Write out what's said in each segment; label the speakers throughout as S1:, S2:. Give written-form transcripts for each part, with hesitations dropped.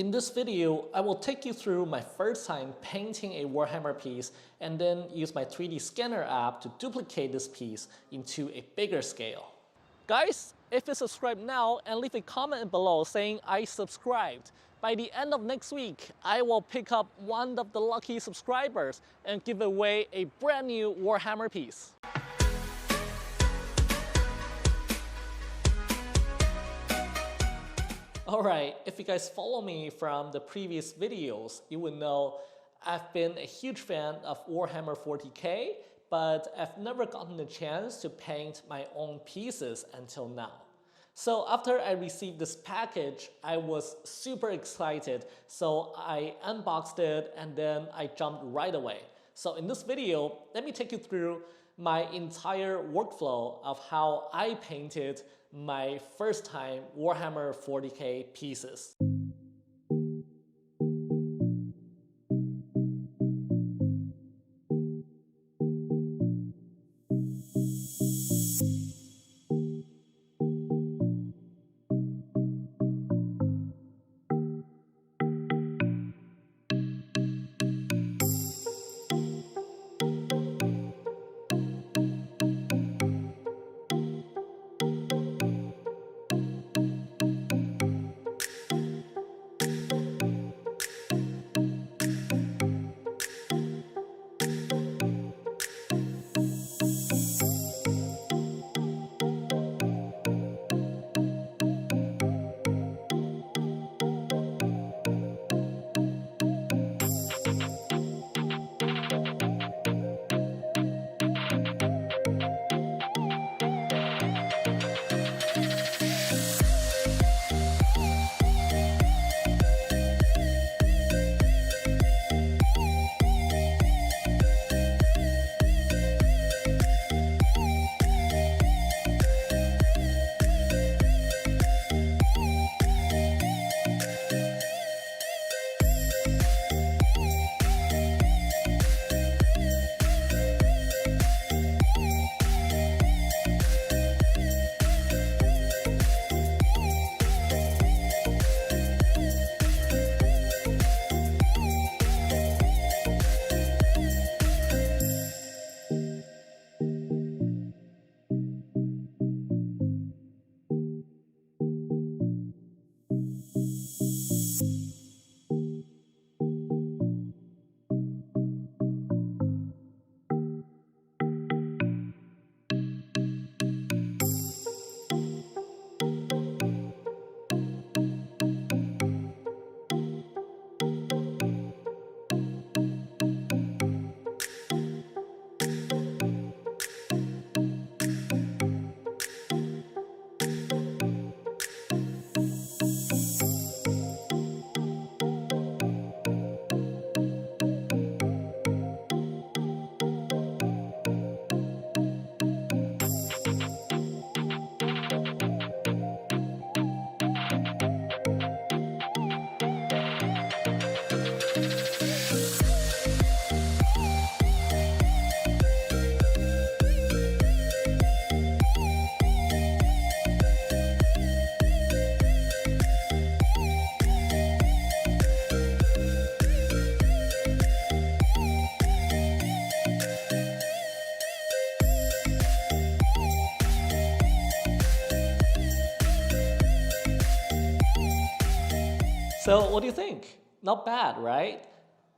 S1: In this video, I will take you through my first time painting a Warhammer piece and then use my 3D scanner app to duplicate this piece into a bigger scale. Guys, if you subscribe now and leave a comment below saying I subscribed, by the end of next week, I will pick up one of the lucky subscribers and give away a brand new Warhammer piece. Alright, if you guys follow me from the previous videos, you will know I've been a huge fan of Warhammer 40k, but I've never gotten the chance to paint my own pieces until now. So after I received this package, I was super excited, so I unboxed it and then I jumped right away. So in this video, let me take you through my entire workflow of how I painted my first time Warhammer 40k pieces. So what do you think? Not bad, right?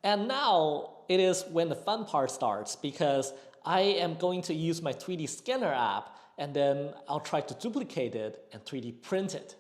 S1: And now it is when the fun part starts, because I am going to use my 3D scanner app and then I'll try to duplicate it and 3D print it.